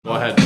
Go ahead.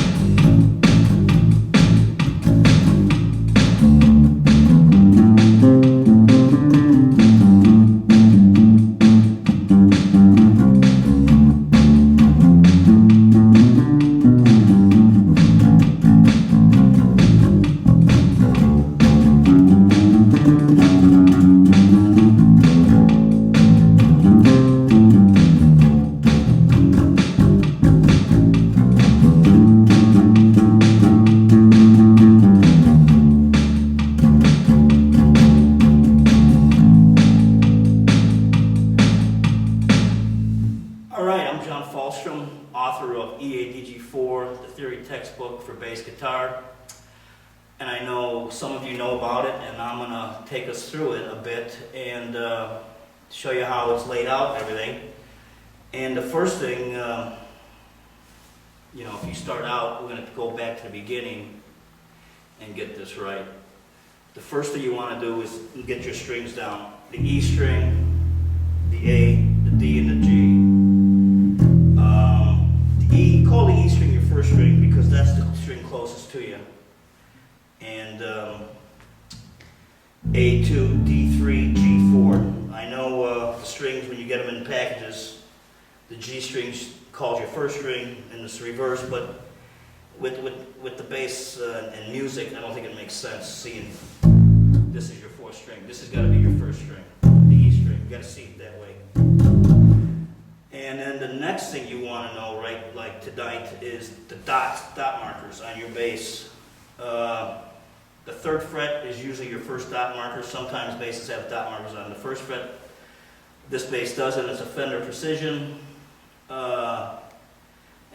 John Falstrom, author of EADG 4, the theory textbook for bass guitar. And I know some of you know about it, and I'm going to take us through it a bit and show you how it's laid out and everything. And the first thing, if you start out, we're going to go back to the beginning and get this right. The first thing you want to do is get your strings down. The E string, the A, the D, and the G. Call the E string your first string because that's the string closest to you. And A2, D3, G4. I know the strings, when you get them in packages, the G string's called your first string and it's reverse, but with the bass and music, I don't think it makes sense seeing this is your fourth string. This has got to be your first string, the E string. You got to see it that way. And then the next thing you want to know, right, like tonight, is the dot markers on your bass. The third fret is usually your first dot marker. Sometimes basses have dot markers on the first fret. This bass doesn't. It's a Fender Precision. And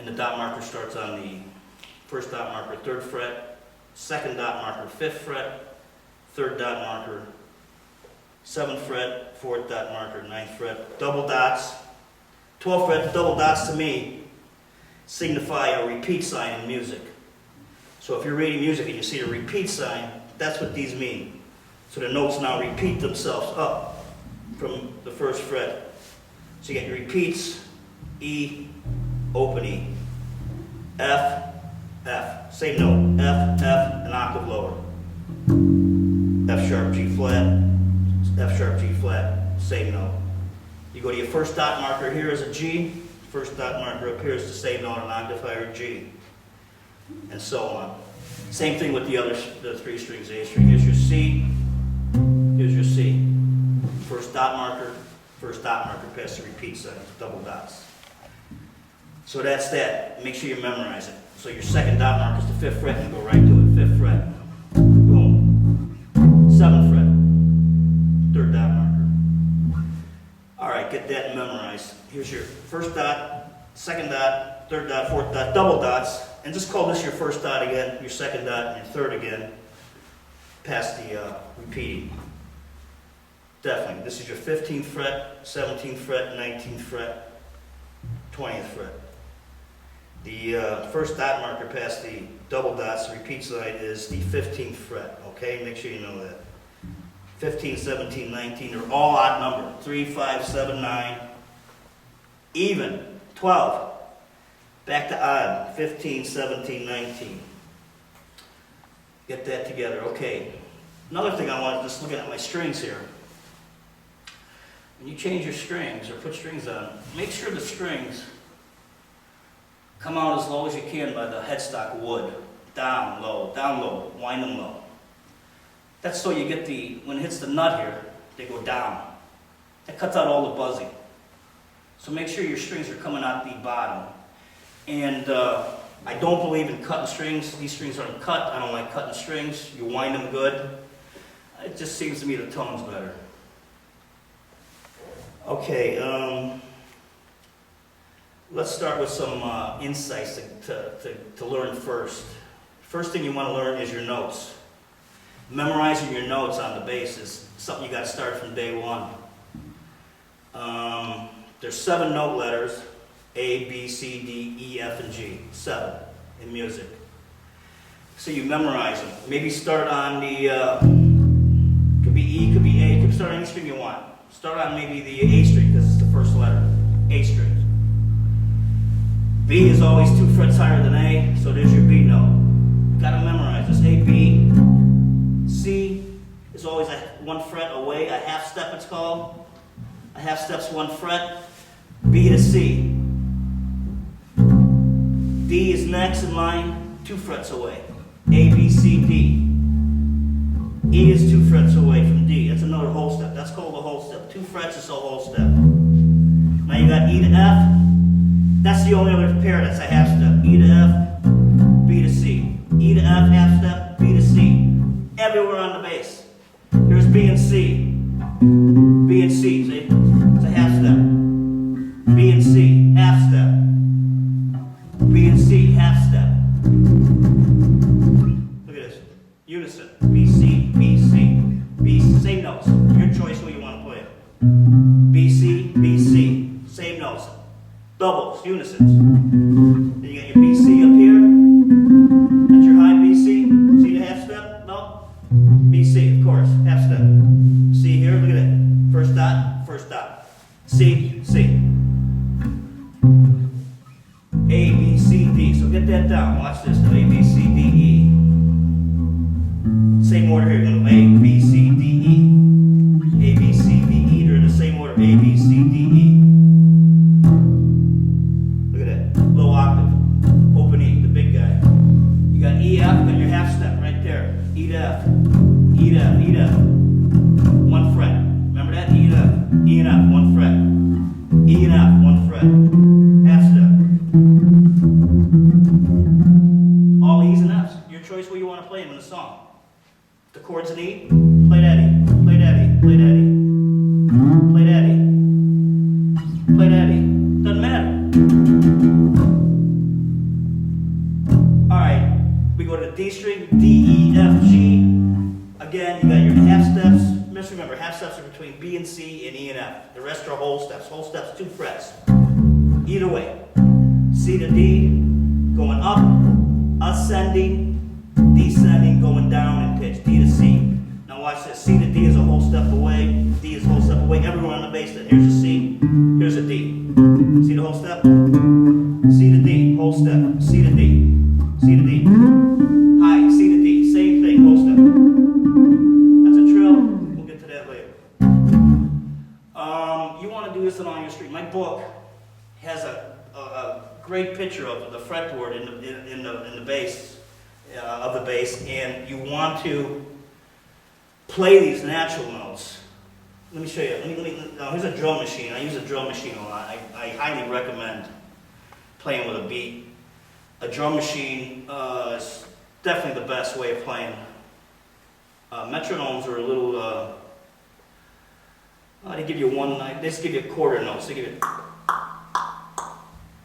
the dot marker starts on the first dot marker, third fret, second dot marker, fifth fret, third dot marker, seventh fret, fourth dot marker, ninth fret, double dots. 12th fret, double dots to me signify a repeat sign in music. So if you're reading music and you see a repeat sign, that's what these mean. So the notes now repeat themselves up from the first fret. So you get your repeats, E, open E, F, F, same note, F, F, an octave lower, F sharp, G flat, F sharp, G flat, same note. You go to your first dot marker here as a G, first dot marker up here is the same note, an octave higher G, and so on. Same thing with the three strings, A string. Here's your C, here's your C. First dot marker past the repeat sign, double dots. So that's that. Make sure you memorize it. So your second dot marker is the fifth fret, and go right to it. Fifth fret, boom. Seventh fret, third dot marker. Alright, get that memorized. Here's your first dot, second dot, third dot, fourth dot, double dots, and just call this your first dot again, your second dot, and your third again, past the repeating. Definitely. This is your 15th fret, 17th fret, 19th fret, 20th fret. The first dot marker past the double dots, the repeat sign, is the 15th fret, okay? Make sure you know that. 15, 17, 19 are all odd number. 3, 5, 7, 9. Even. 12. Back to odd. 15, 17, 19. Get that together. Okay. Another thing I want, just looking at my strings here. When you change your strings or put strings on, make sure the strings come out as low as you can by the headstock wood. Down, low, wind them low. That's so you get when it hits the nut here, they go down. That cuts out all the buzzing. So make sure your strings are coming out the bottom. And I don't believe in cutting strings. These strings aren't cut. I don't like cutting strings. You wind them good. It just seems to me the tone's better. Okay, let's start with some insights to learn first. First thing you want to learn is your notes. Memorizing your notes on the bass is something you got to start from day one. There's 7 note letters, A, B, C, D, E, F, and G. 7 in music. So you memorize them. Maybe start on the, could be E, could be A, could start on any string you want. Start on maybe the A string because it's the first letter, A string. B is always 2 frets higher than A, so there's your B note. You gotta memorize this. A, B. C is always 1 fret away, a half step it's called. A half step's 1 fret. B to C. D is next in line, 2 frets away. A, B, C, D. E is 2 frets away from D. That's another whole step. That's called a whole step. 2 frets is a whole step. Now you got E to F. That's the only other pair that's a half step. E to F, B to C. E to F, half step, B to C. Everywhere on the bass. Here's B and C. B and C, see? It's a half step. B and C, half step. B and C, half step. Look at this. Unison. B, C, B, C. B, same notes. Your choice who you want to play it. B, C, B, C. Same notes. Doubles, unisons. Then you got your B, C up here. That's your high B, C. See the half step? No? B, C, of course. Half step. C here, look at it. First dot, first dot. C, C. A, B, C, D. So get that down. Watch this now. A, B, C, D, E. Same order here. Go A, B, C, D, E. A, B, C, D, E. They're in the same order. A, B, C, D, E. Look at that. Low octave. Open E, the big guy. You got E, F, and your half step right there. E to F. E to F. E to F. 1 fret. Remember that? E to F. E and F. 1 fret. E and F. 1 fret. Half step. All E's and F's. Your choice where you want to play them in the song. The chords in E, play that E. Play that E. Play that E. Play that E. Play that E. Doesn't matter. Alright, we go to the D string, D, E, F, G. Again, you got your half steps. Just remember, half steps are between B and C and E and F. The rest are whole steps. Whole steps, 2 frets. Either way. C to D, going up, ascending, descending, going down in pitch. D to C. Now watch this. C to D is a whole step away. D is a whole step away. Everyone on the bass. Here's a C. Here's a D. See the whole step? C to D. Whole step. C to D. C to D. High. C to D. Same thing. Whole step. That's a trill. We'll get to that later. You want to do this along your street. My book has a great picture of the fretboard in the bass of the bass, and you want to play these natural notes. Let me show you. Here's a drum machine. I use a drum machine a lot. I highly recommend playing with a beat. A drum machine is definitely the best way of playing. Metronomes are a little. They give you they just give you quarter notes. They give you.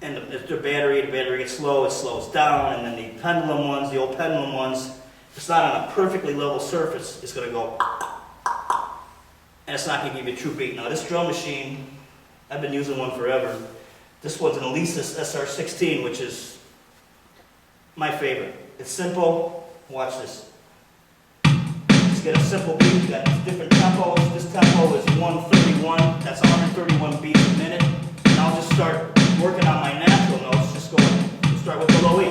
And if the battery gets slow, it slows down, and then the pendulum ones, the old pendulum ones, if it's not on a perfectly level surface, it's going to go, and it's not going to give you a true beat. Now this drum machine, I've been using one forever. This one's an Alesis SR16, which is my favorite. It's simple. Watch this. Just get a simple beat. You got different tempos. This tempo is 131. That's 131 beats a minute. And I'll just start working on my natural notes, just start with the low E.